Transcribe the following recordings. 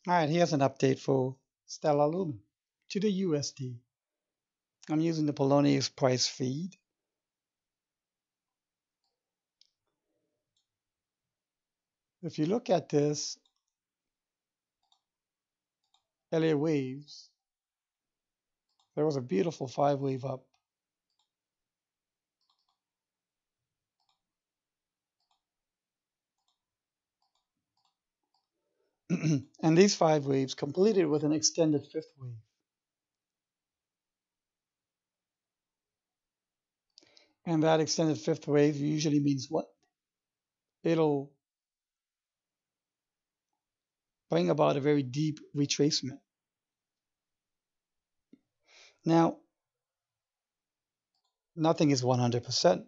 All right, here's an update for Stellar Lumen to the USD. I'm using the Polonius price feed. If you look at this LA waves, there was a beautiful 5 wave up. And these 5 waves completed with an extended 5th wave. And that extended 5th wave usually means what? It'll bring about a very deep retracement. Now, nothing is 100%.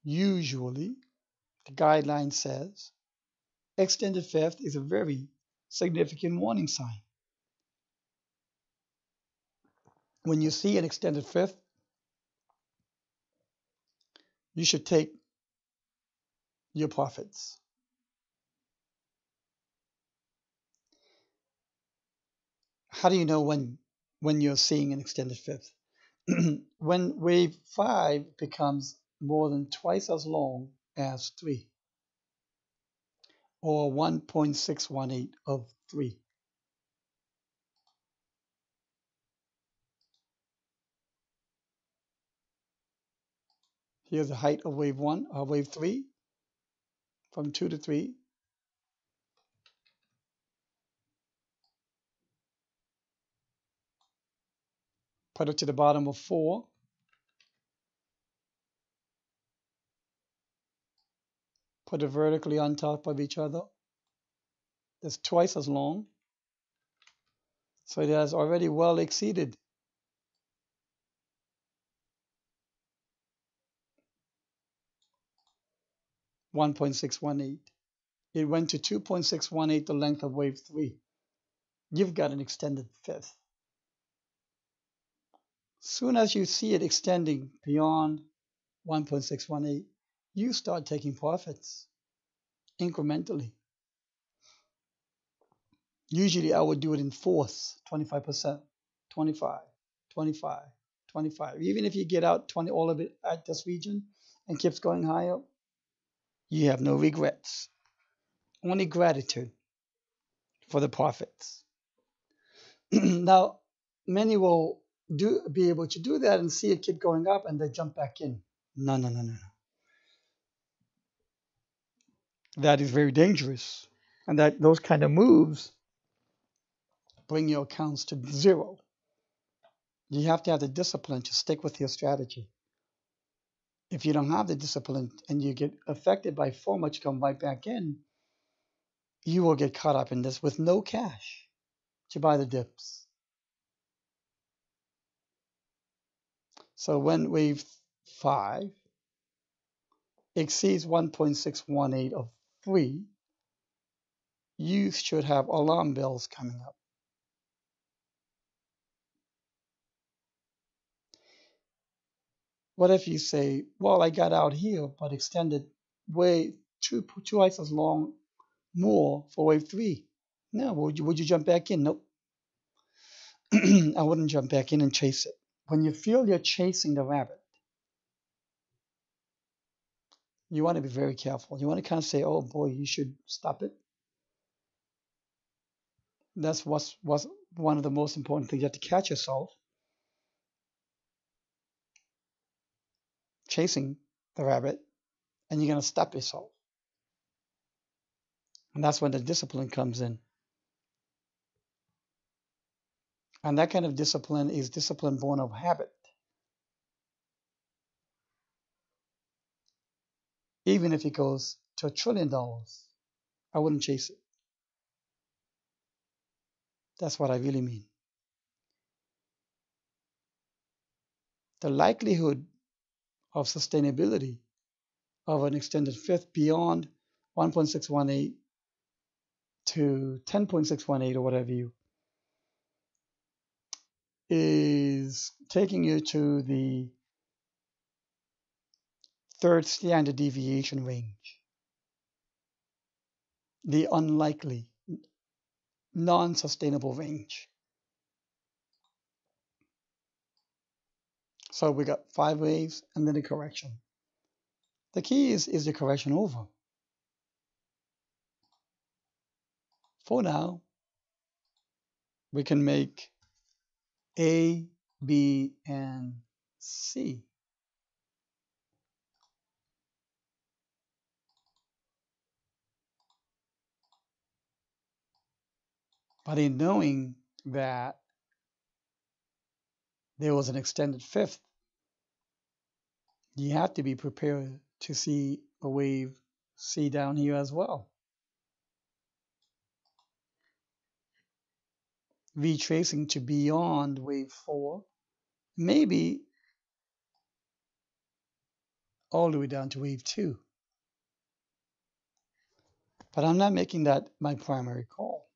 Usually, the guideline says extended fifth is a very significant warning sign. When you see an extended fifth, you should take your profits. How do you know when you're seeing an extended fifth? When wave 5 becomes more than twice as long as 3, or 1.618 of 3. Here's the height of wave 1 or wave 3 from 2 to 3. Put it to the bottom of 4. Put it vertically on top of each other. That's twice as long. So it has already well exceeded 1.618. It went to 2.618, the length of wave 3. You've got an extended fifth. Soon as you see it extending beyond 1.618, you start taking profits incrementally. Usually I would do it in fourths, 25%, 25, 25, 25. Even if you get out 20, all of it at this region and keeps going higher, you have no regrets. Only gratitude for the profits. Now, many will be able to do that and see it keep going up and they jump back in. No, no, no, no, no. That is very dangerous. And that those kind of moves bring your accounts to zero. You have to have the discipline to stick with your strategy. If you don't have the discipline and you get affected by FOMO to come right back in, you will get caught up in this with no cash to buy the dips. So when wave 5 exceeds 1.618 of 3, you should have alarm bells coming up. What if you say, well, I got out here, but extended way twice as long more for wave 3? No, would you jump back in? Nope. I wouldn't jump back in and chase it. When you feel you're chasing the rabbit, you want to be very careful. You want to kind of say, oh boy, you should stop it. That's what's one of the most important things. You have to catch yourself chasing the rabbit, and you're going to stop yourself. And that's when the discipline comes in. And that kind of discipline is discipline born of habit. Even if it goes to $1 trillion, I wouldn't chase it. That's what I really mean. The likelihood of sustainability of an extended fifth beyond 1.618 to 10.618 or whatever you is taking you to the third standard deviation range. the unlikely, non-sustainable range. So we got 5 waves and then a correction. The key is the correction over? For now, we can make A, B, and C. But in knowing that there was an extended fifth, you have to be prepared to see a wave C down here as well. Retracing to beyond wave 4, maybe all the way down to wave 2. But I'm not making that my primary call.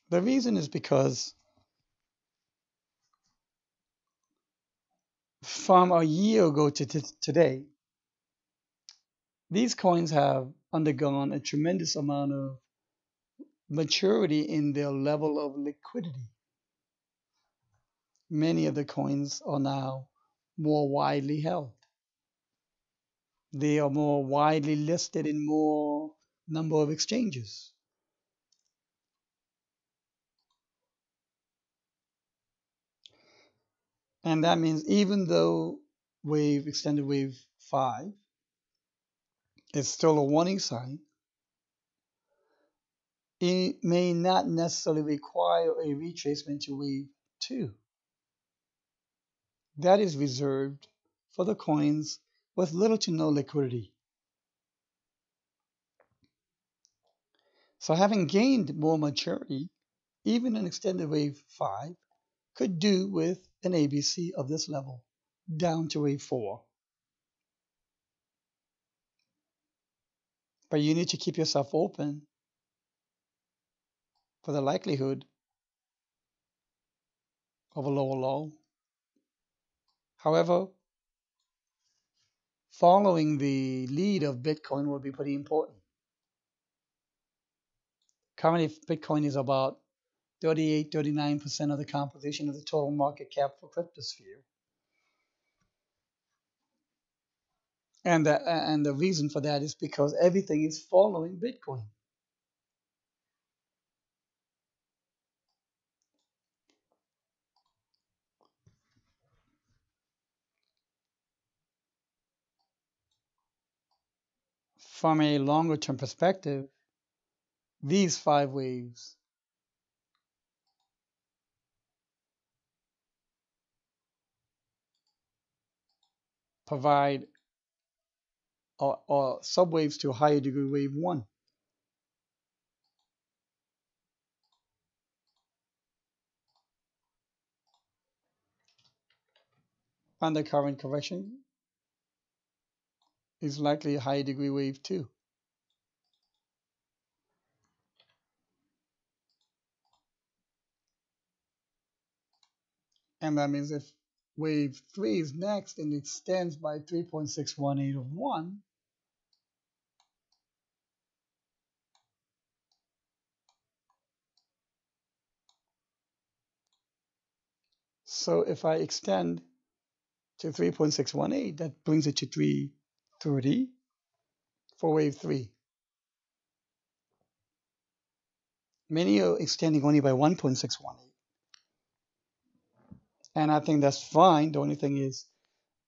The reason is because from a year ago to today, these coins have undergone a tremendous amount of maturity in their level of liquidity. Many of the coins are now more widely held. They are more widely listed in more number of exchanges. And that means even though extended wave 5 is still a warning sign, it may not necessarily require a retracement to wave 2. That is reserved for the coins with little to no liquidity. So having gained more maturity, even an extended wave 5 could do with an ABC of this level down to wave 4. But you need to keep yourself open for the likelihood of a lower low. However, following the lead of Bitcoin will be pretty important. Currently, Bitcoin is about 38, 39% of the composition of the total market cap for cryptosphere. And the reason for that is because everything is following Bitcoin. From a longer term perspective, these 5 waves provide or subwaves to a higher degree wave 1. And the current correction is likely a higher degree wave 2. And that means if wave 3 is next and it extends by 3.618 of 1, so if I extend to 3.618, that brings it to 330 for wave 3. Many are extending only by 1.618. And I think that's fine. The only thing is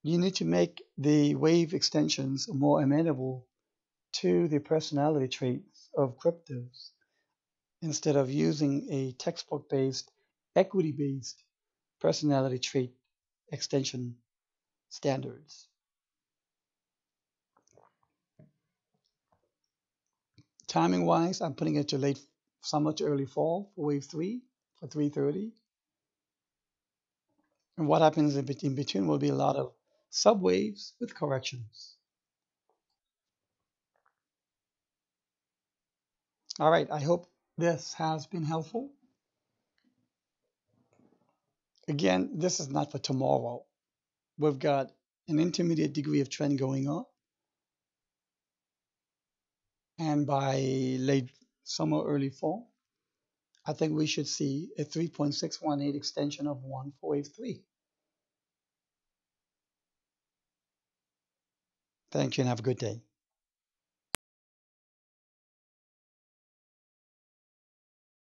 you need to make the wave extensions more amenable to the personality traits of cryptos instead of using a textbook-based, equity-based personality trait extension standards. Timing-wise, I'm putting it to late summer to early fall for wave 3 for 330. And what happens in between will be a lot of subwaves with corrections. All right, I hope this has been helpful. Again, this is not for tomorrow. We've got an intermediate degree of trend going on. And by late summer, early fall, I think we should see a 3.618 extension of 1483. Thank you and have a good day.